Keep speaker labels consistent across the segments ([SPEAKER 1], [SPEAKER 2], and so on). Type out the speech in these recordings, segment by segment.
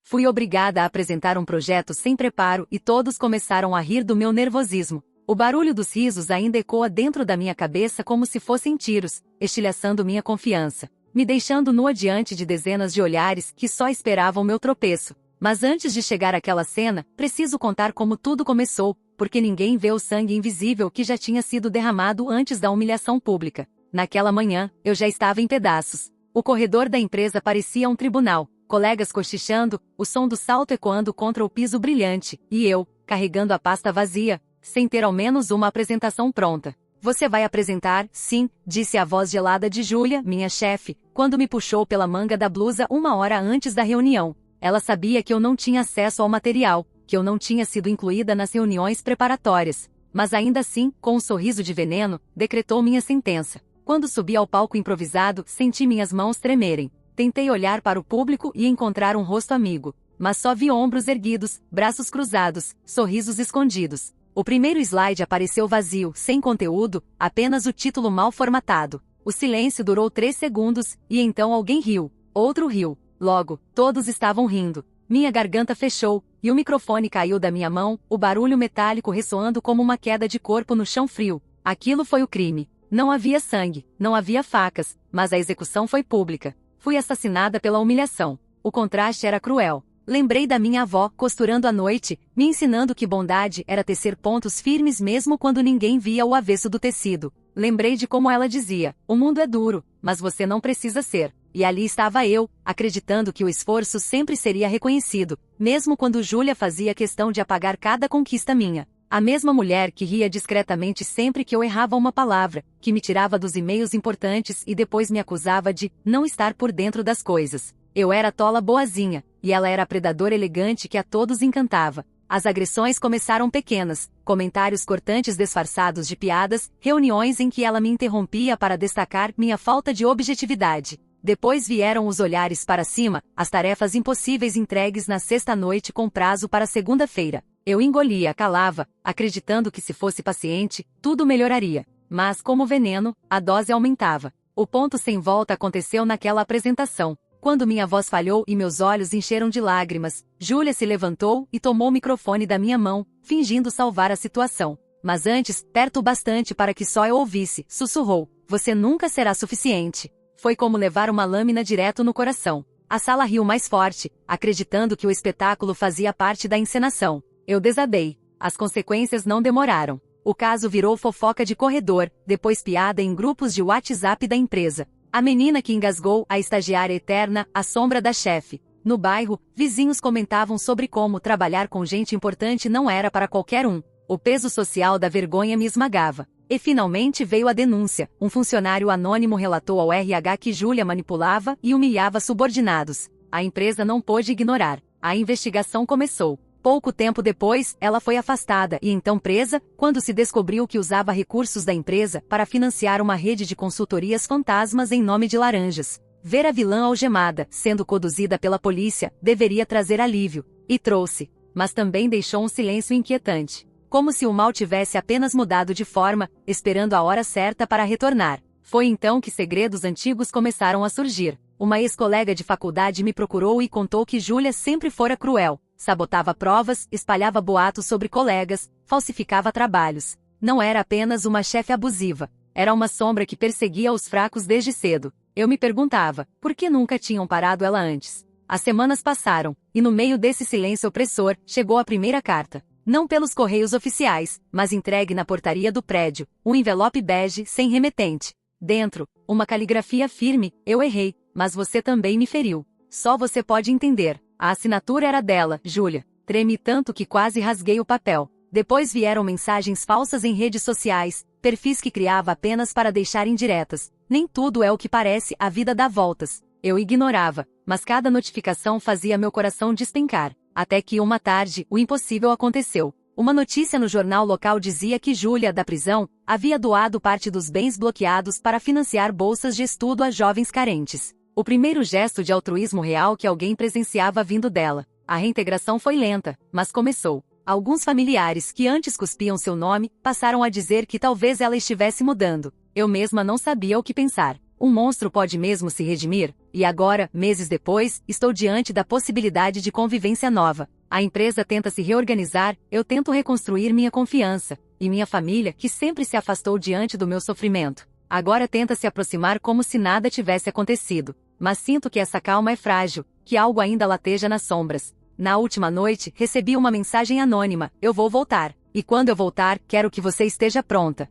[SPEAKER 1] Fui obrigada a apresentar um projeto sem preparo e todos começaram a rir do meu nervosismo. O barulho dos risos ainda ecoa dentro da minha cabeça como se fossem tiros, estilhaçando minha confiança, me deixando nua diante de dezenas de olhares que só esperavam meu tropeço. Mas antes de chegar àquela cena, preciso contar como tudo começou, porque ninguém vê o sangue invisível que já tinha sido derramado antes da humilhação pública. Naquela manhã, eu já estava em pedaços. O corredor da empresa parecia um tribunal, colegas cochichando, o som do salto ecoando contra o piso brilhante, e eu, carregando a pasta vazia, sem ter ao menos uma apresentação pronta. Você vai apresentar? Sim, disse a voz gelada de Júlia, minha chefe, quando me puxou pela manga da blusa 1 hora antes da reunião. Ela sabia que eu não tinha acesso ao material, que eu não tinha sido incluída nas reuniões preparatórias. Mas ainda assim, com um sorriso de veneno, decretou minha sentença. Quando subi ao palco improvisado, senti minhas mãos tremerem. Tentei olhar para o público e encontrar um rosto amigo. Mas só vi ombros erguidos, braços cruzados, sorrisos escondidos. O primeiro slide apareceu vazio, sem conteúdo, apenas o título mal formatado. O silêncio durou 3 segundos, e então alguém riu. Outro riu. Logo, todos estavam rindo. Minha garganta fechou, e o microfone caiu da minha mão, o barulho metálico ressoando como uma queda de corpo no chão frio. Aquilo foi o crime. Não havia sangue, não havia facas, mas a execução foi pública. Fui assassinada pela humilhação. O contraste era cruel. Lembrei da minha avó, costurando à noite, me ensinando que bondade era tecer pontos firmes mesmo quando ninguém via o avesso do tecido. Lembrei de como ela dizia, o mundo é duro, mas você não precisa ser. E ali estava eu, acreditando que o esforço sempre seria reconhecido, mesmo quando Júlia fazia questão de apagar cada conquista minha. A mesma mulher que ria discretamente sempre que eu errava uma palavra, que me tirava dos e-mails importantes e depois me acusava de não estar por dentro das coisas. Eu era tola boazinha, e ela era a predadora elegante que a todos encantava. As agressões começaram pequenas, comentários cortantes disfarçados de piadas, reuniões em que ela me interrompia para destacar minha falta de objetividade. Depois vieram os olhares para cima, as tarefas impossíveis entregues na sexta-noite com prazo para segunda-feira. Eu engolia, calava, acreditando que se fosse paciente, tudo melhoraria. Mas, como veneno, a dose aumentava. O ponto sem volta aconteceu naquela apresentação. Quando minha voz falhou e meus olhos encheram de lágrimas, Júlia se levantou e tomou o microfone da minha mão, fingindo salvar a situação. Mas antes, perto o bastante para que só eu ouvisse, sussurrou: "Você nunca será suficiente." Foi como levar uma lâmina direto no coração. A sala riu mais forte, acreditando que o espetáculo fazia parte da encenação. Eu desabei. As consequências não demoraram. O caso virou fofoca de corredor, depois piada em grupos de WhatsApp da empresa. A menina que engasgou, a estagiária eterna, a sombra da chefe. No bairro, vizinhos comentavam sobre como trabalhar com gente importante não era para qualquer um. O peso social da vergonha me esmagava. E finalmente veio a denúncia. Um funcionário anônimo relatou ao RH que Júlia manipulava e humilhava subordinados. A empresa não pôde ignorar. A investigação começou. Pouco tempo depois, ela foi afastada e então presa, quando se descobriu que usava recursos da empresa para financiar uma rede de consultorias fantasmas em nome de laranjas. Ver a vilã algemada, sendo conduzida pela polícia, deveria trazer alívio. E trouxe. Mas também deixou um silêncio inquietante. Como se o mal tivesse apenas mudado de forma, esperando a hora certa para retornar. Foi então que segredos antigos começaram a surgir. Uma ex-colega de faculdade me procurou e contou que Júlia sempre fora cruel. Sabotava provas, espalhava boatos sobre colegas, falsificava trabalhos. Não era apenas uma chefe abusiva. Era uma sombra que perseguia os fracos desde cedo. Eu me perguntava, por que nunca tinham parado ela antes? As semanas passaram, e no meio desse silêncio opressor, chegou a primeira carta. Não pelos correios oficiais, mas entregue na portaria do prédio, um envelope bege sem remetente. Dentro, uma caligrafia firme: "Eu errei, mas você também me feriu. Só você pode entender." A assinatura era dela, Júlia. Tremi tanto que quase rasguei o papel. Depois vieram mensagens falsas em redes sociais, perfis que criava apenas para deixar indiretas. Nem tudo é o que parece, a vida dá voltas. Eu ignorava, mas cada notificação fazia meu coração despencar. Até que uma tarde, o impossível aconteceu. Uma notícia no jornal local dizia que Júlia, da prisão, havia doado parte dos bens bloqueados para financiar bolsas de estudo a jovens carentes. O primeiro gesto de altruísmo real que alguém presenciava vindo dela. A reintegração foi lenta, mas começou. Alguns familiares que antes cuspiam seu nome, passaram a dizer que talvez ela estivesse mudando. Eu mesma não sabia o que pensar. Um monstro pode mesmo se redimir? E agora, meses depois, estou diante da possibilidade de convivência nova. A empresa tenta se reorganizar, eu tento reconstruir minha confiança. E minha família, que sempre se afastou diante do meu sofrimento, agora tenta se aproximar como se nada tivesse acontecido. Mas sinto que essa calma é frágil, que algo ainda lateja nas sombras. Na última noite, recebi uma mensagem anônima: eu vou voltar. E quando eu voltar, quero que você esteja pronta.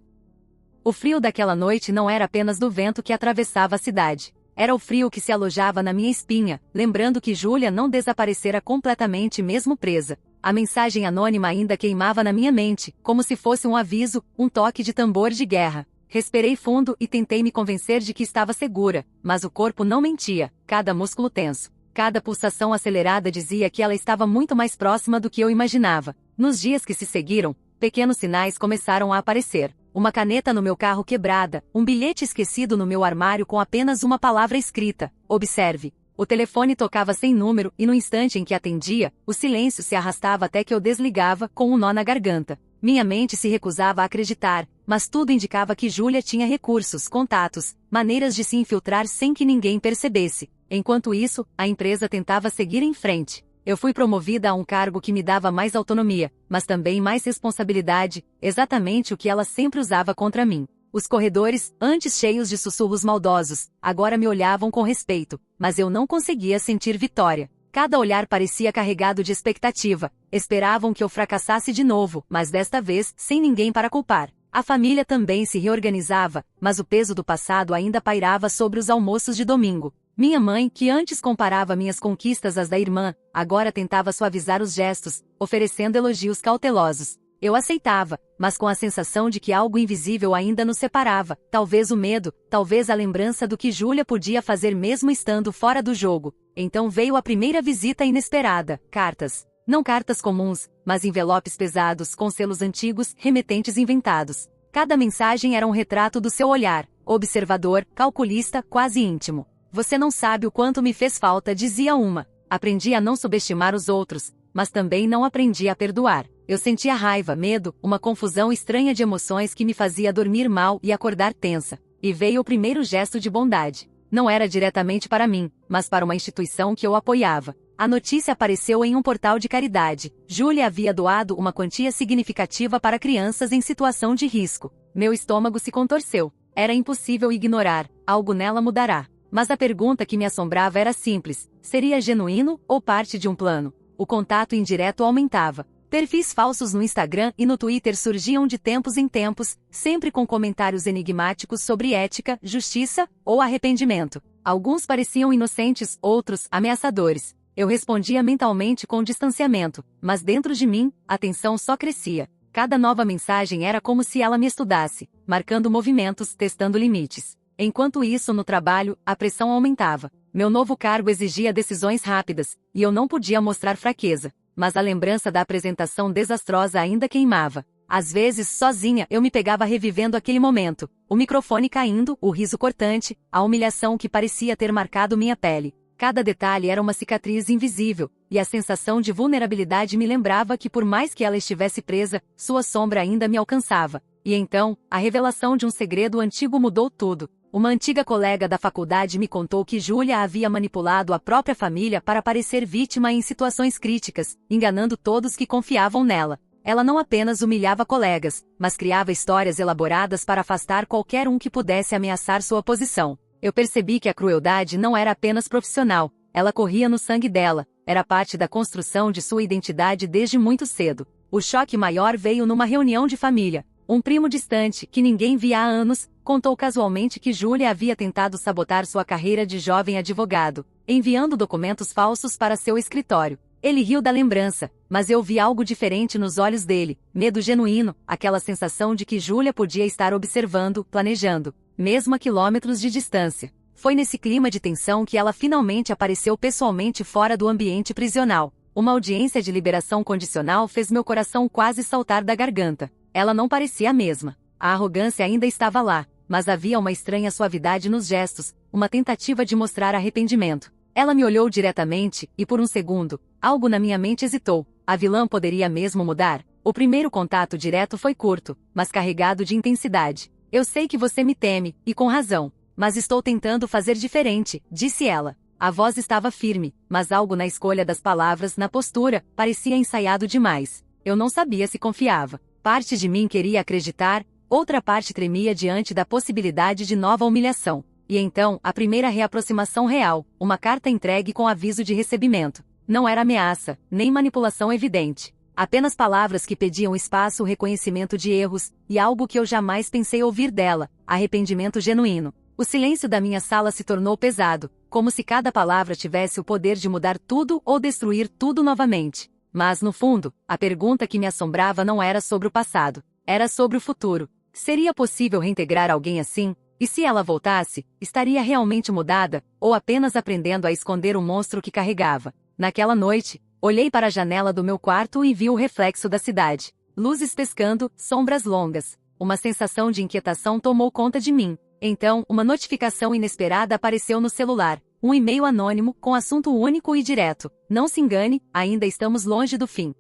[SPEAKER 1] O frio daquela noite não era apenas do vento que atravessava a cidade. Era o frio que se alojava na minha espinha, lembrando que Júlia não desaparecera completamente mesmo presa. A mensagem anônima ainda queimava na minha mente, como se fosse um aviso, um toque de tambor de guerra. Respirei fundo e tentei me convencer de que estava segura, mas o corpo não mentia, cada músculo tenso. Cada pulsação acelerada dizia que ela estava muito mais próxima do que eu imaginava. Nos dias que se seguiram, pequenos sinais começaram a aparecer. Uma caneta no meu carro quebrada, um bilhete esquecido no meu armário com apenas uma palavra escrita: observe. O telefone tocava sem número e no instante em que atendia, o silêncio se arrastava até que eu desligava, com um nó na garganta. Minha mente se recusava a acreditar, mas tudo indicava que Júlia tinha recursos, contatos, maneiras de se infiltrar sem que ninguém percebesse. Enquanto isso, a empresa tentava seguir em frente. Eu fui promovida a um cargo que me dava mais autonomia, mas também mais responsabilidade, exatamente o que ela sempre usava contra mim. Os corredores, antes cheios de sussurros maldosos, agora me olhavam com respeito, mas eu não conseguia sentir vitória. Cada olhar parecia carregado de expectativa. Esperavam que eu fracassasse de novo, mas desta vez, sem ninguém para culpar. A família também se reorganizava, mas o peso do passado ainda pairava sobre os almoços de domingo. Minha mãe, que antes comparava minhas conquistas às da irmã, agora tentava suavizar os gestos, oferecendo elogios cautelosos. Eu aceitava, mas com a sensação de que algo invisível ainda nos separava, talvez o medo, talvez a lembrança do que Júlia podia fazer mesmo estando fora do jogo. Então veio a primeira visita inesperada: cartas. Não cartas comuns, mas envelopes pesados com selos antigos, remetentes inventados. Cada mensagem era um retrato do seu olhar, observador, calculista, quase íntimo. Você não sabe o quanto me fez falta, dizia uma. Aprendi a não subestimar os outros, mas também não aprendi a perdoar. Eu sentia raiva, medo, uma confusão estranha de emoções que me fazia dormir mal e acordar tensa. E veio o primeiro gesto de bondade. Não era diretamente para mim, mas para uma instituição que eu apoiava. A notícia apareceu em um portal de caridade. Júlia havia doado uma quantia significativa para crianças em situação de risco. Meu estômago se contorceu. Era impossível ignorar. Algo nela mudará. Mas a pergunta que me assombrava era simples: seria genuíno ou parte de um plano? O contato indireto aumentava. Perfis falsos no Instagram e no Twitter surgiam de tempos em tempos, sempre com comentários enigmáticos sobre ética, justiça ou arrependimento. Alguns pareciam inocentes, outros ameaçadores. Eu respondia mentalmente com distanciamento, mas dentro de mim, a tensão só crescia. Cada nova mensagem era como se ela me estudasse, marcando movimentos, testando limites. Enquanto isso, no trabalho, a pressão aumentava. Meu novo cargo exigia decisões rápidas, e eu não podia mostrar fraqueza. Mas a lembrança da apresentação desastrosa ainda queimava. Às vezes, sozinha, eu me pegava revivendo aquele momento. O microfone caindo, o riso cortante, a humilhação que parecia ter marcado minha pele. Cada detalhe era uma cicatriz invisível, e a sensação de vulnerabilidade me lembrava que por mais que ela estivesse presa, sua sombra ainda me alcançava. E então, a revelação de um segredo antigo mudou tudo. Uma antiga colega da faculdade me contou que Júlia havia manipulado a própria família para parecer vítima em situações críticas, enganando todos que confiavam nela. Ela não apenas humilhava colegas, mas criava histórias elaboradas para afastar qualquer um que pudesse ameaçar sua posição. Eu percebi que a crueldade não era apenas profissional, ela corria no sangue dela, era parte da construção de sua identidade desde muito cedo. O choque maior veio numa reunião de família. Um primo distante, que ninguém via há anos, contou casualmente que Júlia havia tentado sabotar sua carreira de jovem advogado, enviando documentos falsos para seu escritório. Ele riu da lembrança, mas eu vi algo diferente nos olhos dele, medo genuíno, aquela sensação de que Júlia podia estar observando, planejando, mesmo a quilômetros de distância. Foi nesse clima de tensão que ela finalmente apareceu pessoalmente fora do ambiente prisional. Uma audiência de liberação condicional fez meu coração quase saltar da garganta. Ela não parecia a mesma. A arrogância ainda estava lá, mas havia uma estranha suavidade nos gestos, uma tentativa de mostrar arrependimento. Ela me olhou diretamente, e por um segundo, algo na minha mente hesitou. A vilã poderia mesmo mudar? O primeiro contato direto foi curto, mas carregado de intensidade. Eu sei que você me teme, e com razão. Mas estou tentando fazer diferente, disse ela. A voz estava firme, mas algo na escolha das palavras, na postura, parecia ensaiado demais. Eu não sabia se confiava. Parte de mim queria acreditar, outra parte tremia diante da possibilidade de nova humilhação. E então, a primeira reaproximação real, uma carta entregue com aviso de recebimento. Não era ameaça, nem manipulação evidente. Apenas palavras que pediam espaço, reconhecimento de erros, e algo que eu jamais pensei ouvir dela, arrependimento genuíno. O silêncio da minha sala se tornou pesado, como se cada palavra tivesse o poder de mudar tudo ou destruir tudo novamente. Mas, no fundo, a pergunta que me assombrava não era sobre o passado, era sobre o futuro. Seria possível reintegrar alguém assim? E se ela voltasse, estaria realmente mudada, ou apenas aprendendo a esconder o monstro que carregava? Naquela noite, olhei para a janela do meu quarto e vi o reflexo da cidade. Luzes pescando, sombras longas. Uma sensação de inquietação tomou conta de mim. Então, uma notificação inesperada apareceu no celular. Um e-mail anônimo, com assunto único e direto. Não se engane, ainda estamos longe do fim.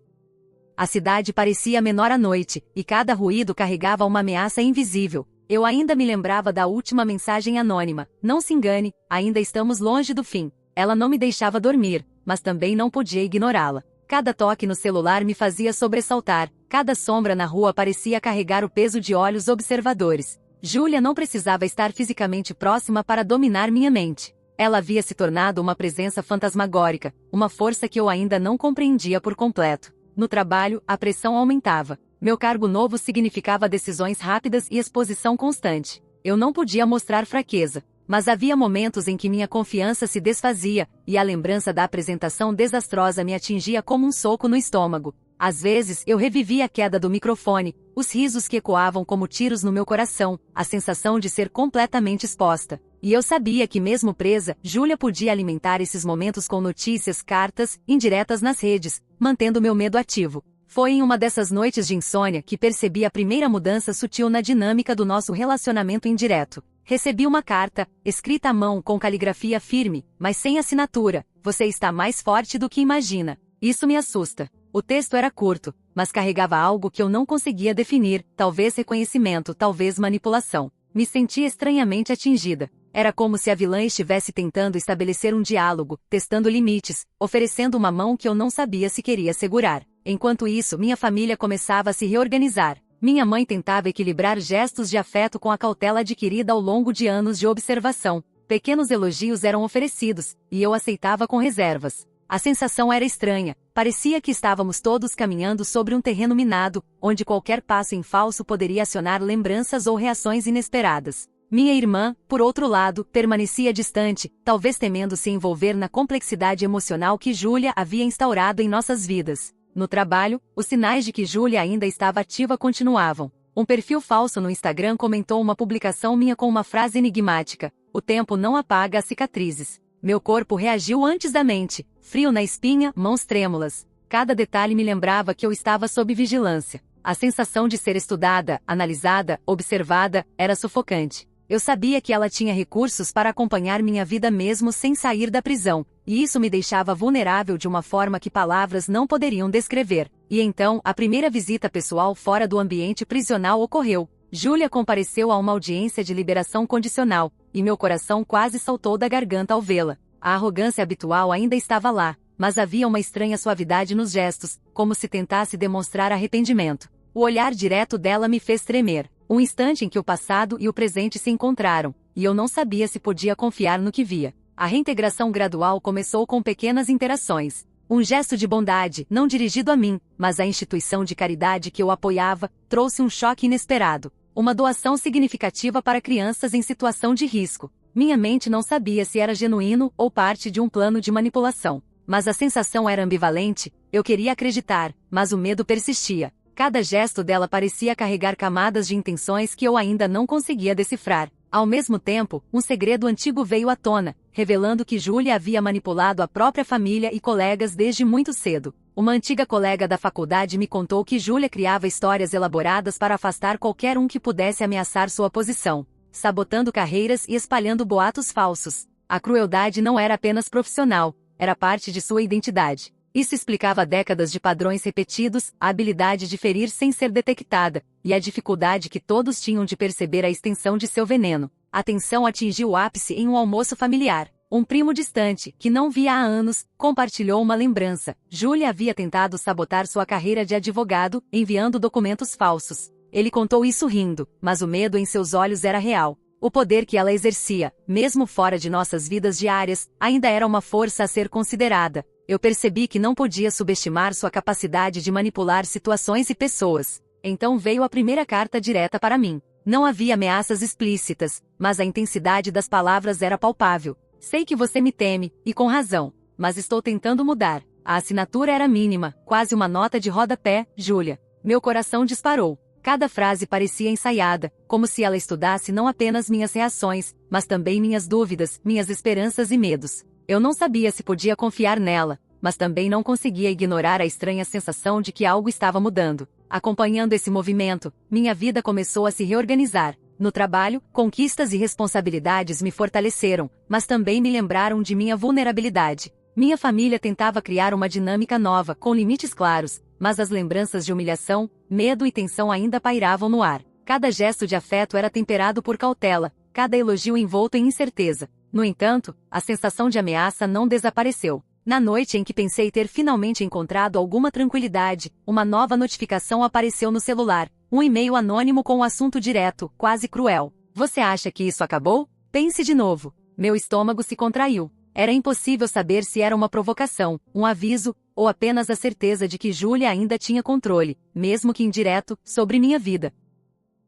[SPEAKER 1] A cidade parecia menor à noite, e cada ruído carregava uma ameaça invisível. Eu ainda me lembrava da última mensagem anônima. Não se engane, ainda estamos longe do fim. Ela não me deixava dormir, mas também não podia ignorá-la. Cada toque no celular me fazia sobressaltar, cada sombra na rua parecia carregar o peso de olhos observadores. Júlia não precisava estar fisicamente próxima para dominar minha mente. Ela havia se tornado uma presença fantasmagórica, uma força que eu ainda não compreendia por completo. No trabalho, a pressão aumentava. Meu cargo novo significava decisões rápidas e exposição constante. Eu não podia mostrar fraqueza, mas havia momentos em que minha confiança se desfazia, e a lembrança da apresentação desastrosa me atingia como um soco no estômago. Às vezes, eu revivia a queda do microfone, os risos que ecoavam como tiros no meu coração, a sensação de ser completamente exposta. E eu sabia que mesmo presa, Júlia podia alimentar esses momentos com notícias, cartas, indiretas nas redes, mantendo meu medo ativo. Foi em uma dessas noites de insônia que percebi a primeira mudança sutil na dinâmica do nosso relacionamento indireto. Recebi uma carta, escrita à mão com caligrafia firme, mas sem assinatura. Você está mais forte do que imagina. Isso me assusta. O texto era curto, mas carregava algo que eu não conseguia definir, talvez reconhecimento, talvez manipulação. Me senti estranhamente atingida. Era como se a vilã estivesse tentando estabelecer um diálogo, testando limites, oferecendo uma mão que eu não sabia se queria segurar. Enquanto isso, minha família começava a se reorganizar. Minha mãe tentava equilibrar gestos de afeto com a cautela adquirida ao longo de anos de observação. Pequenos elogios eram oferecidos, e eu aceitava com reservas. A sensação era estranha, parecia que estávamos todos caminhando sobre um terreno minado, onde qualquer passo em falso poderia acionar lembranças ou reações inesperadas. Minha irmã, por outro lado, permanecia distante, talvez temendo se envolver na complexidade emocional que Júlia havia instaurado em nossas vidas. No trabalho, os sinais de que Júlia ainda estava ativa continuavam. Um perfil falso no Instagram comentou uma publicação minha com uma frase enigmática: "O tempo não apaga as cicatrizes." Meu corpo reagiu antes da mente, frio na espinha, mãos trêmulas. Cada detalhe me lembrava que eu estava sob vigilância. A sensação de ser estudada, analisada, observada, era sufocante. Eu sabia que ela tinha recursos para acompanhar minha vida mesmo sem sair da prisão, e isso me deixava vulnerável de uma forma que palavras não poderiam descrever. E então, a primeira visita pessoal fora do ambiente prisional ocorreu. Júlia compareceu a uma audiência de liberação condicional, e meu coração quase saltou da garganta ao vê-la. A arrogância habitual ainda estava lá, mas havia uma estranha suavidade nos gestos, como se tentasse demonstrar arrependimento. O olhar direto dela me fez tremer. Um instante em que o passado e o presente se encontraram, e eu não sabia se podia confiar no que via. A reintegração gradual começou com pequenas interações. Um gesto de bondade, não dirigido a mim, mas à instituição de caridade que eu apoiava, trouxe um choque inesperado. Uma doação significativa para crianças em situação de risco. Minha mente não sabia se era genuíno ou parte de um plano de manipulação. Mas a sensação era ambivalente, eu queria acreditar, mas o medo persistia. Cada gesto dela parecia carregar camadas de intenções que eu ainda não conseguia decifrar. Ao mesmo tempo, um segredo antigo veio à tona, revelando que Júlia havia manipulado a própria família e colegas desde muito cedo. Uma antiga colega da faculdade me contou que Júlia criava histórias elaboradas para afastar qualquer um que pudesse ameaçar sua posição, sabotando carreiras e espalhando boatos falsos. A crueldade não era apenas profissional, era parte de sua identidade. Isso explicava décadas de padrões repetidos, a habilidade de ferir sem ser detectada, e a dificuldade que todos tinham de perceber a extensão de seu veneno. A tensão atingiu o ápice em um almoço familiar. Um primo distante, que não via há anos, compartilhou uma lembrança. Júlia havia tentado sabotar sua carreira de advogado, enviando documentos falsos. Ele contou isso rindo, mas o medo em seus olhos era real. O poder que ela exercia, mesmo fora de nossas vidas diárias, ainda era uma força a ser considerada. Eu percebi que não podia subestimar sua capacidade de manipular situações e pessoas. Então veio a primeira carta direta para mim. Não havia ameaças explícitas, mas a intensidade das palavras era palpável. Sei que você me teme, e com razão, mas estou tentando mudar. A assinatura era mínima, quase uma nota de rodapé, Júlia. Meu coração disparou. Cada frase parecia ensaiada, como se ela estudasse não apenas minhas reações, mas também minhas dúvidas, minhas esperanças e medos. Eu não sabia se podia confiar nela, mas também não conseguia ignorar a estranha sensação de que algo estava mudando. Acompanhando esse movimento, minha vida começou a se reorganizar. No trabalho, conquistas e responsabilidades me fortaleceram, mas também me lembraram de minha vulnerabilidade. Minha família tentava criar uma dinâmica nova, com limites claros, mas as lembranças de humilhação, medo e tensão ainda pairavam no ar. Cada gesto de afeto era temperado por cautela, cada elogio envolto em incerteza. No entanto, a sensação de ameaça não desapareceu. Na noite em que pensei ter finalmente encontrado alguma tranquilidade, uma nova notificação apareceu no celular. Um e-mail anônimo com um assunto direto, quase cruel. Você acha que isso acabou? Pense de novo. Meu estômago se contraiu. Era impossível saber se era uma provocação, um aviso, ou apenas a certeza de que Júlia ainda tinha controle, mesmo que indireto, sobre minha vida.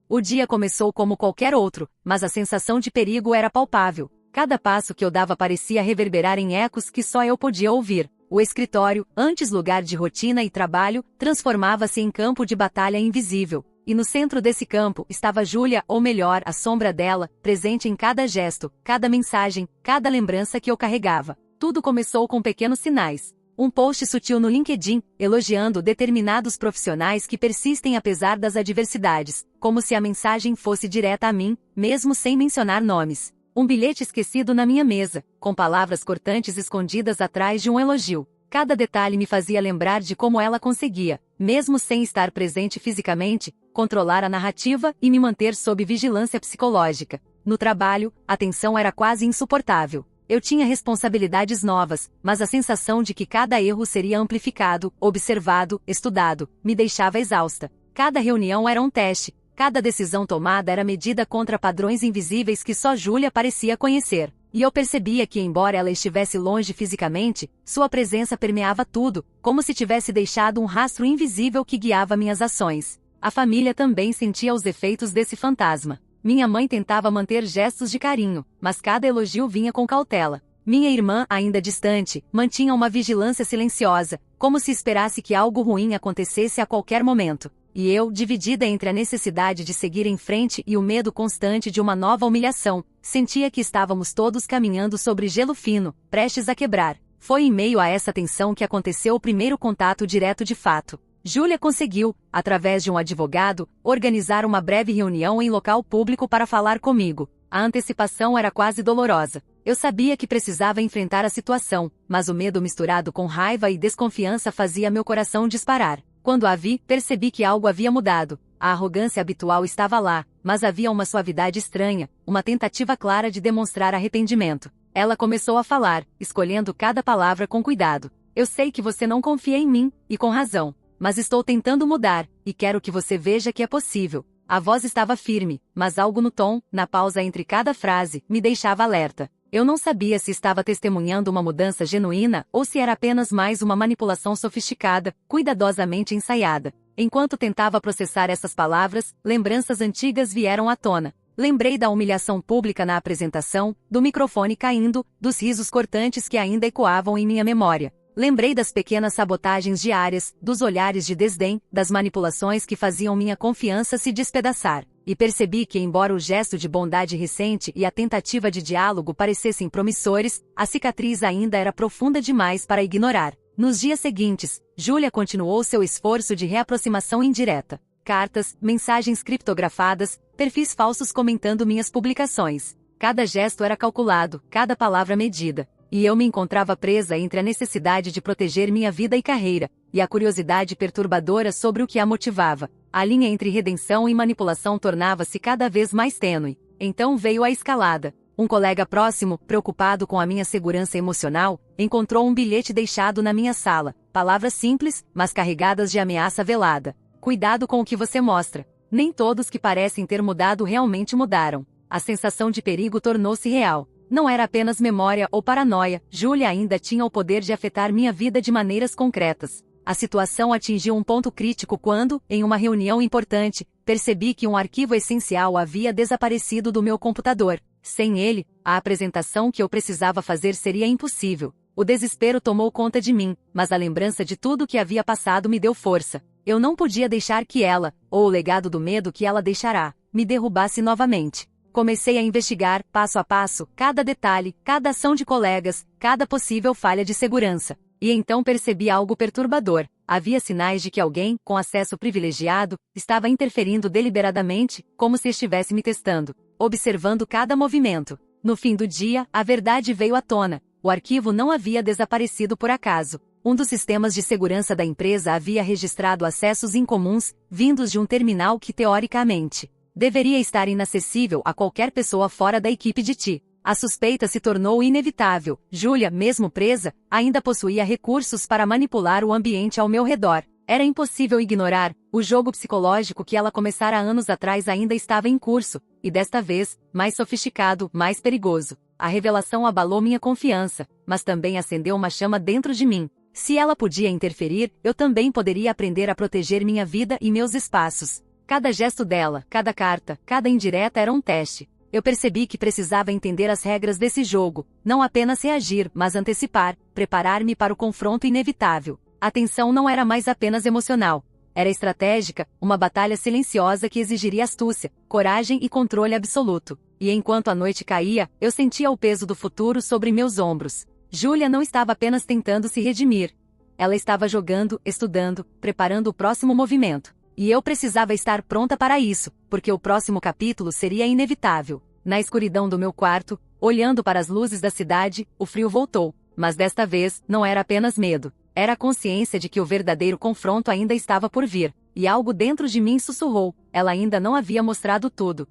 [SPEAKER 1] O dia começou como qualquer outro, mas a sensação de perigo era palpável. Cada passo que eu dava parecia reverberar em ecos que só eu podia ouvir. O escritório, antes lugar de rotina e trabalho, transformava-se em campo de batalha invisível. E no centro desse campo estava Júlia, ou melhor, a sombra dela, presente em cada gesto, cada mensagem, cada lembrança que eu carregava. Tudo começou com pequenos sinais. Um post sutil no LinkedIn, elogiando determinados profissionais que persistem apesar das adversidades, como se a mensagem fosse direta a mim, mesmo sem mencionar nomes. Um bilhete esquecido na minha mesa, com palavras cortantes escondidas atrás de um elogio. Cada detalhe me fazia lembrar de como ela conseguia, mesmo sem estar presente fisicamente, controlar a narrativa e me manter sob vigilância psicológica. No trabalho, a tensão era quase insuportável. Eu tinha responsabilidades novas, mas a sensação de que cada erro seria amplificado, observado, estudado, me deixava exausta. Cada reunião era um teste. Cada decisão tomada era medida contra padrões invisíveis que só Júlia parecia conhecer. E eu percebia que, embora ela estivesse longe fisicamente, sua presença permeava tudo, como se tivesse deixado um rastro invisível que guiava minhas ações. A família também sentia os efeitos desse fantasma. Minha mãe tentava manter gestos de carinho, mas cada elogio vinha com cautela. Minha irmã, ainda distante, mantinha uma vigilância silenciosa, como se esperasse que algo ruim acontecesse a qualquer momento. E eu, dividida entre a necessidade de seguir em frente e o medo constante de uma nova humilhação, sentia que estávamos todos caminhando sobre gelo fino, prestes a quebrar. Foi em meio a essa tensão que aconteceu o primeiro contato direto de fato. Júlia conseguiu, através de um advogado, organizar uma breve reunião em local público para falar comigo. A antecipação era quase dolorosa. Eu sabia que precisava enfrentar a situação, mas o medo misturado com raiva e desconfiança fazia meu coração disparar. Quando a vi, percebi que algo havia mudado. A arrogância habitual estava lá, mas havia uma suavidade estranha, uma tentativa clara de demonstrar arrependimento. Ela começou a falar, escolhendo cada palavra com cuidado. Eu sei que você não confia em mim, e com razão. Mas estou tentando mudar, e quero que você veja que é possível. A voz estava firme, mas algo no tom, na pausa entre cada frase, me deixava alerta. Eu não sabia se estava testemunhando uma mudança genuína ou se era apenas mais uma manipulação sofisticada, cuidadosamente ensaiada. Enquanto tentava processar essas palavras, lembranças antigas vieram à tona. Lembrei da humilhação pública na apresentação, do microfone caindo, dos risos cortantes que ainda ecoavam em minha memória. Lembrei das pequenas sabotagens diárias, dos olhares de desdém, das manipulações que faziam minha confiança se despedaçar. E percebi que, embora o gesto de bondade recente e a tentativa de diálogo parecessem promissores, a cicatriz ainda era profunda demais para ignorar. Nos dias seguintes, Júlia continuou seu esforço de reaproximação indireta. Cartas, mensagens criptografadas, perfis falsos comentando minhas publicações. Cada gesto era calculado, cada palavra medida. E eu me encontrava presa entre a necessidade de proteger minha vida e carreira, e a curiosidade perturbadora sobre o que a motivava. A linha entre redenção e manipulação tornava-se cada vez mais tênue. Então veio a escalada. Um colega próximo, preocupado com a minha segurança emocional, encontrou um bilhete deixado na minha sala. Palavras simples, mas carregadas de ameaça velada. Cuidado com o que você mostra. Nem todos que parecem ter mudado realmente mudaram. A sensação de perigo tornou-se real. Não era apenas memória ou paranoia, Júlia ainda tinha o poder de afetar minha vida de maneiras concretas. A situação atingiu um ponto crítico quando, em uma reunião importante, percebi que um arquivo essencial havia desaparecido do meu computador. Sem ele, a apresentação que eu precisava fazer seria impossível. O desespero tomou conta de mim, mas a lembrança de tudo o que havia passado me deu força. Eu não podia deixar que ela, ou o legado do medo que ela deixará, me derrubasse novamente. Comecei a investigar, passo a passo, cada detalhe, cada ação de colegas, cada possível falha de segurança. E então percebi algo perturbador. Havia sinais de que alguém, com acesso privilegiado, estava interferindo deliberadamente, como se estivesse me testando, observando cada movimento. No fim do dia, a verdade veio à tona. O arquivo não havia desaparecido por acaso. Um dos sistemas de segurança da empresa havia registrado acessos incomuns, vindos de um terminal que teoricamente deveria estar inacessível a qualquer pessoa fora da equipe de TI. A suspeita se tornou inevitável. Júlia, mesmo presa, ainda possuía recursos para manipular o ambiente ao meu redor. Era impossível ignorar. O jogo psicológico que ela começara anos atrás ainda estava em curso, e desta vez, mais sofisticado, mais perigoso. A revelação abalou minha confiança, mas também acendeu uma chama dentro de mim. Se ela podia interferir, eu também poderia aprender a proteger minha vida e meus espaços. Cada gesto dela, cada carta, cada indireta era um teste. Eu percebi que precisava entender as regras desse jogo, não apenas reagir, mas antecipar, preparar-me para o confronto inevitável. A tensão não era mais apenas emocional. Era estratégica, uma batalha silenciosa que exigiria astúcia, coragem e controle absoluto. E enquanto a noite caía, eu sentia o peso do futuro sobre meus ombros. Júlia não estava apenas tentando se redimir. Ela estava jogando, estudando, preparando o próximo movimento. E eu precisava estar pronta para isso, porque o próximo capítulo seria inevitável. Na escuridão do meu quarto, olhando para as luzes da cidade, o frio voltou. Mas desta vez, não era apenas medo. Era a consciência de que o verdadeiro confronto ainda estava por vir. E algo dentro de mim sussurrou. Ela ainda não havia mostrado tudo.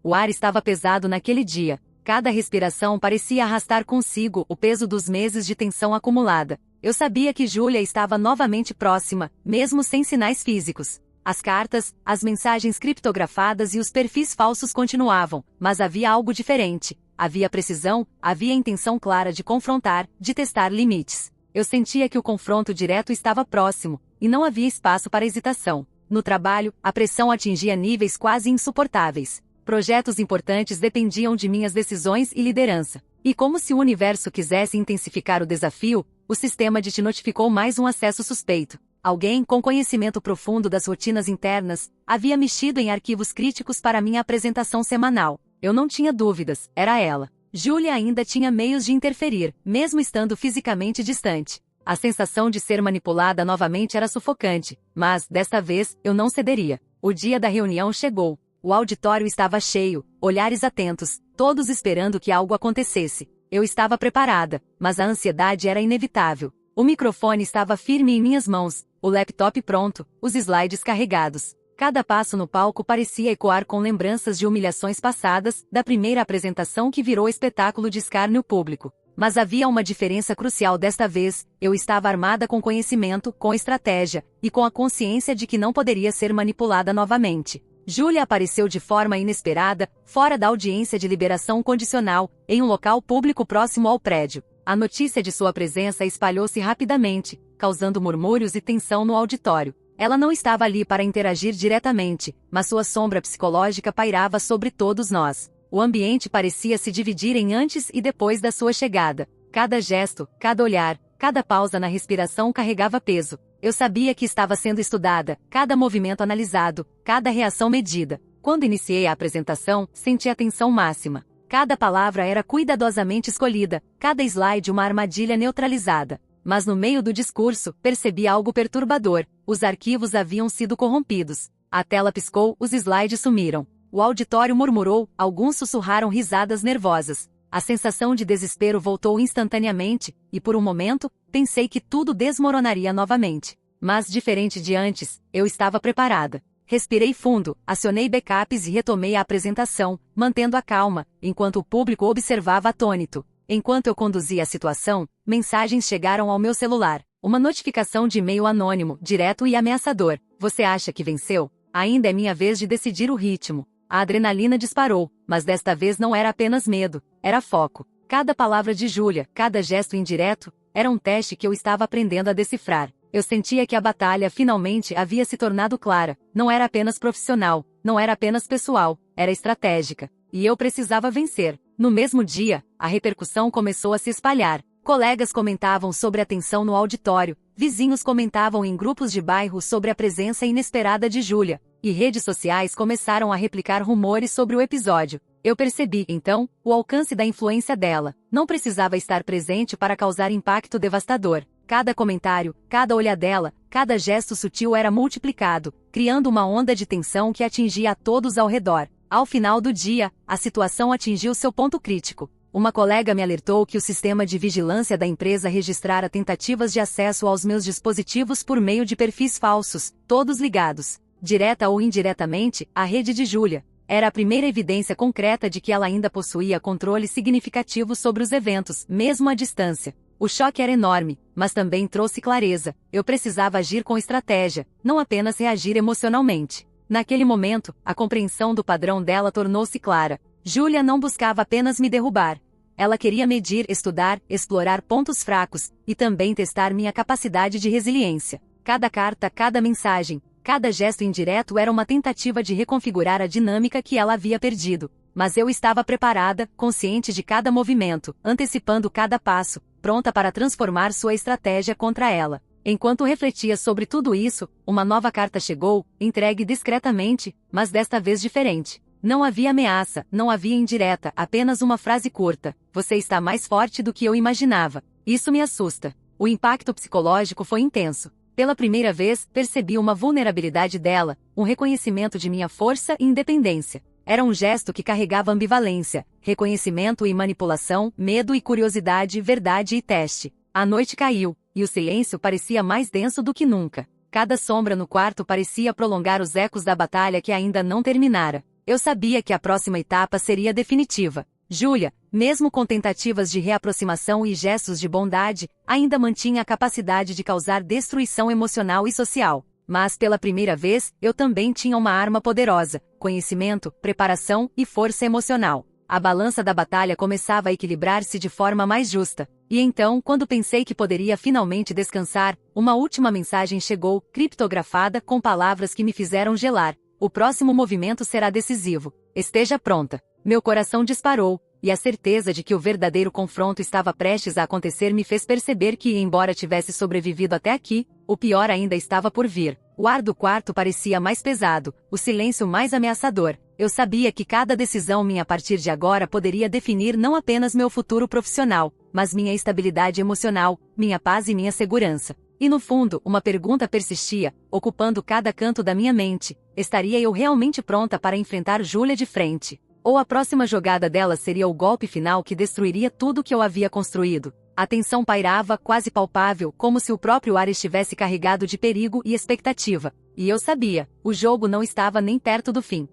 [SPEAKER 1] O ar estava pesado naquele dia. Cada respiração parecia arrastar consigo o peso dos meses de tensão acumulada. Eu sabia que Júlia estava novamente próxima, mesmo sem sinais físicos. As cartas, as mensagens criptografadas e os perfis falsos continuavam, mas havia algo diferente. Havia precisão, havia intenção clara de confrontar, de testar limites. Eu sentia que o confronto direto estava próximo, e não havia espaço para hesitação. No trabalho, a pressão atingia níveis quase insuportáveis. Projetos importantes dependiam de minhas decisões e liderança. E como se o universo quisesse intensificar o desafio, o sistema de TI notificou mais um acesso suspeito. Alguém, com conhecimento profundo das rotinas internas, havia mexido em arquivos críticos para minha apresentação semanal. Eu não tinha dúvidas, era ela. Júlia ainda tinha meios de interferir, mesmo estando fisicamente distante. A sensação de ser manipulada novamente era sufocante, mas, desta vez, eu não cederia. O dia da reunião chegou. O auditório estava cheio, olhares atentos, todos esperando que algo acontecesse. Eu estava preparada, mas a ansiedade era inevitável. O microfone estava firme em minhas mãos, o laptop pronto, os slides carregados. Cada passo no palco parecia ecoar com lembranças de humilhações passadas, da primeira apresentação que virou espetáculo de escárnio público. Mas havia uma diferença crucial desta vez. Eu estava armada com conhecimento, com estratégia, e com a consciência de que não poderia ser manipulada novamente. Júlia apareceu de forma inesperada, fora da audiência de liberação condicional, em um local público próximo ao prédio. A notícia de sua presença espalhou-se rapidamente, causando murmúrios e tensão no auditório. Ela não estava ali para interagir diretamente, mas sua sombra psicológica pairava sobre todos nós. O ambiente parecia se dividir em antes e depois da sua chegada. Cada gesto, cada olhar, cada pausa na respiração carregava peso. Eu sabia que estava sendo estudada, cada movimento analisado, cada reação medida. Quando iniciei a apresentação, senti a tensão máxima. Cada palavra era cuidadosamente escolhida, cada slide uma armadilha neutralizada. Mas no meio do discurso, percebi algo perturbador. Os arquivos haviam sido corrompidos. A tela piscou, os slides sumiram. O auditório murmurou, alguns sussurraram risadas nervosas. A sensação de desespero voltou instantaneamente, e por um momento, pensei que tudo desmoronaria novamente. Mas diferente de antes, eu estava preparada. Respirei fundo, acionei backups e retomei a apresentação, mantendo a calma, enquanto o público observava atônito. Enquanto eu conduzia a situação, mensagens chegaram ao meu celular. Uma notificação de e-mail anônimo, direto e ameaçador. Você acha que venceu? Ainda é minha vez de decidir o ritmo. A adrenalina disparou, mas desta vez não era apenas medo, era foco. Cada palavra de Júlia, cada gesto indireto, era um teste que eu estava aprendendo a decifrar. Eu sentia que a batalha finalmente havia se tornado clara. Não era apenas profissional, não era apenas pessoal, era estratégica. E eu precisava vencer. No mesmo dia, a repercussão começou a se espalhar. Colegas comentavam sobre a tensão no auditório, vizinhos comentavam em grupos de bairro sobre a presença inesperada de Júlia, e redes sociais começaram a replicar rumores sobre o episódio. Eu percebi, então, o alcance da influência dela. Não precisava estar presente para causar impacto devastador. Cada comentário, cada olhadela, cada gesto sutil era multiplicado, criando uma onda de tensão que atingia a todos ao redor. Ao final do dia, a situação atingiu seu ponto crítico. Uma colega me alertou que o sistema de vigilância da empresa registrara tentativas de acesso aos meus dispositivos por meio de perfis falsos, todos ligados, direta ou indiretamente, à rede de Júlia. Era a primeira evidência concreta de que ela ainda possuía controle significativo sobre os eventos, mesmo à distância. O choque era enorme, mas também trouxe clareza. Eu precisava agir com estratégia, não apenas reagir emocionalmente. Naquele momento, a compreensão do padrão dela tornou-se clara. Júlia não buscava apenas me derrubar. Ela queria medir, estudar, explorar pontos fracos, e também testar minha capacidade de resiliência. Cada carta, cada mensagem, cada gesto indireto era uma tentativa de reconfigurar a dinâmica que ela havia perdido. Mas eu estava preparada, consciente de cada movimento, antecipando cada passo, pronta para transformar sua estratégia contra ela. Enquanto refletia sobre tudo isso, uma nova carta chegou, entregue discretamente, mas desta vez diferente. Não havia ameaça, não havia indireta, apenas uma frase curta. Você está mais forte do que eu imaginava. Isso me assusta. O impacto psicológico foi intenso. Pela primeira vez, percebi uma vulnerabilidade dela, um reconhecimento de minha força e independência. Era um gesto que carregava ambivalência, reconhecimento e manipulação, medo e curiosidade, verdade e teste. A noite caiu, e o silêncio parecia mais denso do que nunca. Cada sombra no quarto parecia prolongar os ecos da batalha que ainda não terminara. Eu sabia que a próxima etapa seria definitiva. Júlia, mesmo com tentativas de reaproximação e gestos de bondade, ainda mantinha a capacidade de causar destruição emocional e social. Mas pela primeira vez, eu também tinha uma arma poderosa: conhecimento, preparação e força emocional. A balança da batalha começava a equilibrar-se de forma mais justa. E então, quando pensei que poderia finalmente descansar, uma última mensagem chegou, criptografada, com palavras que me fizeram gelar. O próximo movimento será decisivo. Esteja pronta. Meu coração disparou, e a certeza de que o verdadeiro confronto estava prestes a acontecer me fez perceber que, embora tivesse sobrevivido até aqui, o pior ainda estava por vir. O ar do quarto parecia mais pesado, o silêncio mais ameaçador. Eu sabia que cada decisão minha a partir de agora poderia definir não apenas meu futuro profissional, mas minha estabilidade emocional, minha paz e minha segurança. E no fundo, uma pergunta persistia, ocupando cada canto da minha mente: estaria eu realmente pronta para enfrentar Júlia de frente? Ou a próxima jogada dela seria o golpe final que destruiria tudo que eu havia construído? A tensão pairava, quase palpável, como se o próprio ar estivesse carregado de perigo e expectativa. E eu sabia, o jogo não estava nem perto do fim.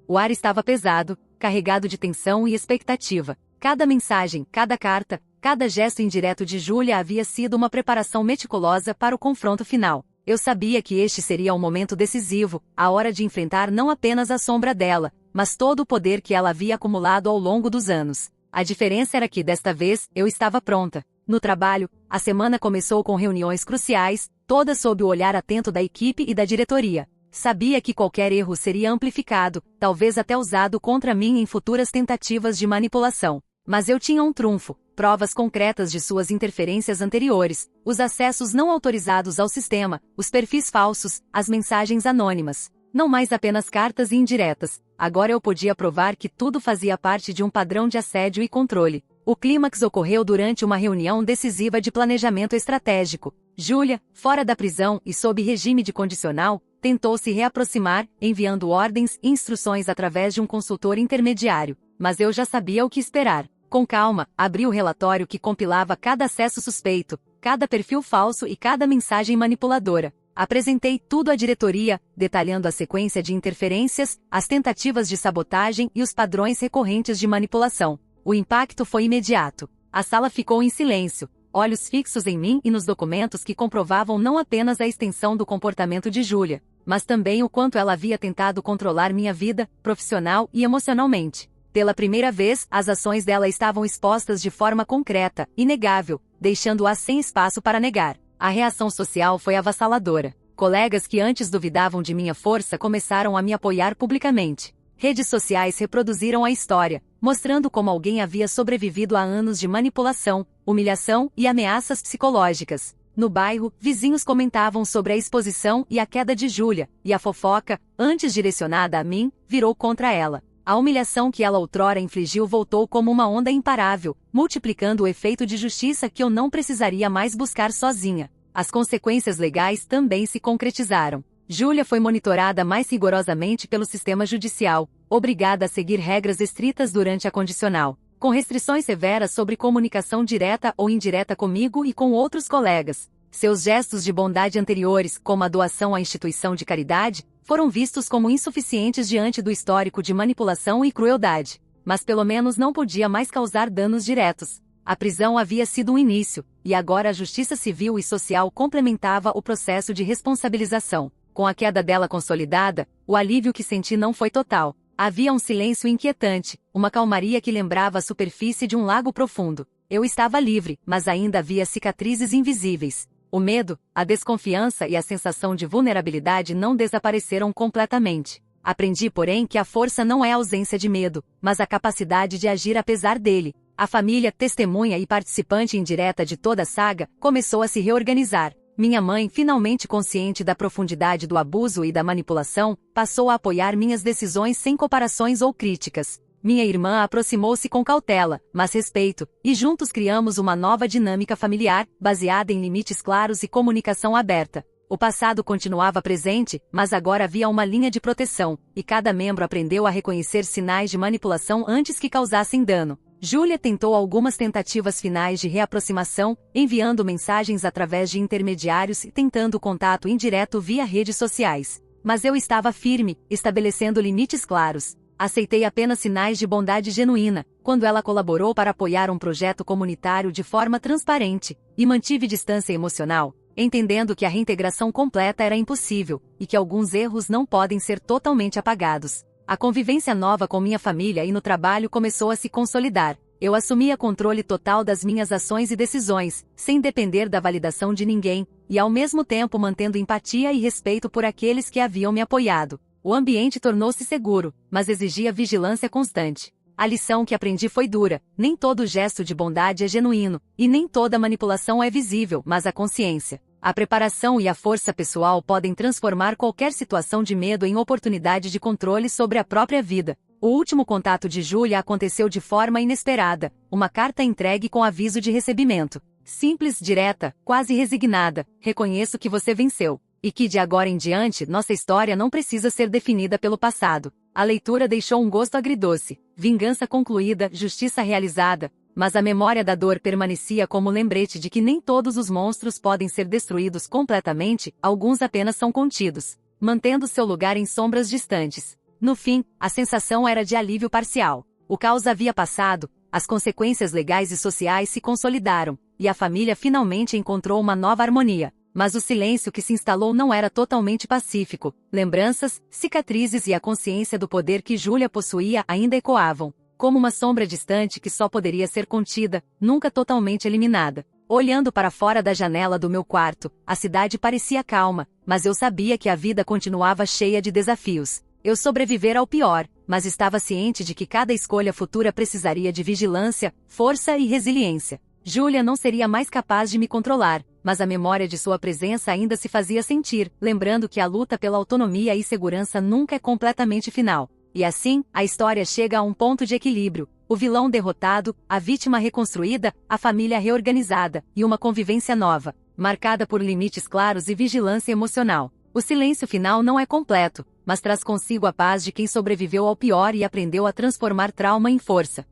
[SPEAKER 1] O ar estava pesado, carregado de tensão e expectativa. Cada mensagem, cada carta, cada gesto indireto de Júlia havia sido uma preparação meticulosa para o confronto final. Eu sabia que este seria o momento decisivo, a hora de enfrentar não apenas a sombra dela, mas todo o poder que ela havia acumulado ao longo dos anos. A diferença era que, desta vez, eu estava pronta. No trabalho, a semana começou com reuniões cruciais, todas sob o olhar atento da equipe e da diretoria. Sabia que qualquer erro seria amplificado, talvez até usado contra mim em futuras tentativas de manipulação. Mas eu tinha um trunfo: provas concretas de suas interferências anteriores, os acessos não autorizados ao sistema, os perfis falsos, as mensagens anônimas. Não mais apenas cartas e indiretas. Agora eu podia provar que tudo fazia parte de um padrão de assédio e controle. O clímax ocorreu durante uma reunião decisiva de planejamento estratégico. Júlia, fora da prisão e sob regime de condicional, tentou se reaproximar, enviando ordens e instruções através de um consultor intermediário. Mas eu já sabia o que esperar. Com calma, abri o relatório que compilava cada acesso suspeito, cada perfil falso e cada mensagem manipuladora. Apresentei tudo à diretoria, detalhando a sequência de interferências, as tentativas de sabotagem e os padrões recorrentes de manipulação. O impacto foi imediato. A sala ficou em silêncio, olhos fixos em mim e nos documentos que comprovavam não apenas a extensão do comportamento de Júlia, mas também o quanto ela havia tentado controlar minha vida, profissional e emocionalmente. Pela primeira vez, as ações dela estavam expostas de forma concreta, inegável, deixando-a sem espaço para negar. A reação social foi avassaladora. Colegas que antes duvidavam de minha força começaram a me apoiar publicamente. Redes sociais reproduziram a história, mostrando como alguém havia sobrevivido a anos de manipulação, humilhação e ameaças psicológicas. No bairro, vizinhos comentavam sobre a exposição e a queda de Júlia, e a fofoca, antes direcionada a mim, virou contra ela. A humilhação que ela outrora infligiu voltou como uma onda imparável, multiplicando o efeito de justiça que eu não precisaria mais buscar sozinha. As consequências legais também se concretizaram. Júlia foi monitorada mais rigorosamente pelo sistema judicial, obrigada a seguir regras estritas durante a condicional, com restrições severas sobre comunicação direta ou indireta comigo e com outros colegas. Seus gestos de bondade anteriores, como a doação à instituição de caridade, foram vistos como insuficientes diante do histórico de manipulação e crueldade. Mas pelo menos não podia mais causar danos diretos. A prisão havia sido um início, e agora a justiça civil e social complementava o processo de responsabilização. Com a queda dela consolidada, o alívio que senti não foi total. Havia um silêncio inquietante, uma calmaria que lembrava a superfície de um lago profundo. Eu estava livre, mas ainda havia cicatrizes invisíveis. O medo, a desconfiança e a sensação de vulnerabilidade não desapareceram completamente. Aprendi, porém, que a força não é a ausência de medo, mas a capacidade de agir apesar dele. A família, testemunha e participante indireta de toda a saga, começou a se reorganizar. Minha mãe, finalmente consciente da profundidade do abuso e da manipulação, passou a apoiar minhas decisões sem comparações ou críticas. Minha irmã aproximou-se com cautela, mas respeito, e juntos criamos uma nova dinâmica familiar, baseada em limites claros e comunicação aberta. O passado continuava presente, mas agora havia uma linha de proteção, e cada membro aprendeu a reconhecer sinais de manipulação antes que causassem dano. Júlia tentou algumas tentativas finais de reaproximação, enviando mensagens através de intermediários e tentando contato indireto via redes sociais. Mas eu estava firme, estabelecendo limites claros. Aceitei apenas sinais de bondade genuína, quando ela colaborou para apoiar um projeto comunitário de forma transparente, e mantive distância emocional, entendendo que a reintegração completa era impossível, e que alguns erros não podem ser totalmente apagados. A convivência nova com minha família e no trabalho começou a se consolidar. Eu assumia controle total das minhas ações e decisões, sem depender da validação de ninguém, e ao mesmo tempo mantendo empatia e respeito por aqueles que haviam me apoiado. O ambiente tornou-se seguro, mas exigia vigilância constante. A lição que aprendi foi dura: nem todo gesto de bondade é genuíno, e nem toda manipulação é visível, mas a consciência, a preparação e a força pessoal podem transformar qualquer situação de medo em oportunidade de controle sobre a própria vida. O último contato de Júlia aconteceu de forma inesperada, uma carta entregue com aviso de recebimento. Simples, direta, quase resignada: reconheço que você venceu, e que de agora em diante nossa história não precisa ser definida pelo passado. A leitura deixou um gosto agridoce. Vingança concluída, justiça realizada. Mas a memória da dor permanecia como lembrete de que nem todos os monstros podem ser destruídos completamente, alguns apenas são contidos, mantendo seu lugar em sombras distantes. No fim, a sensação era de alívio parcial. O caos havia passado, as consequências legais e sociais se consolidaram, e a família finalmente encontrou uma nova harmonia. Mas o silêncio que se instalou não era totalmente pacífico. Lembranças, cicatrizes e a consciência do poder que Júlia possuía ainda ecoavam, como uma sombra distante que só poderia ser contida, nunca totalmente eliminada. Olhando para fora da janela do meu quarto, a cidade parecia calma, mas eu sabia que a vida continuava cheia de desafios. Eu sobrevivera ao pior, mas estava ciente de que cada escolha futura precisaria de vigilância, força e resiliência. Júlia não seria mais capaz de me controlar, mas a memória de sua presença ainda se fazia sentir, lembrando que a luta pela autonomia e segurança nunca é completamente final. E assim, a história chega a um ponto de equilíbrio: o vilão derrotado, a vítima reconstruída, a família reorganizada, e uma convivência nova, marcada por limites claros e vigilância emocional. O silêncio final não é completo, mas traz consigo a paz de quem sobreviveu ao pior e aprendeu a transformar trauma em força.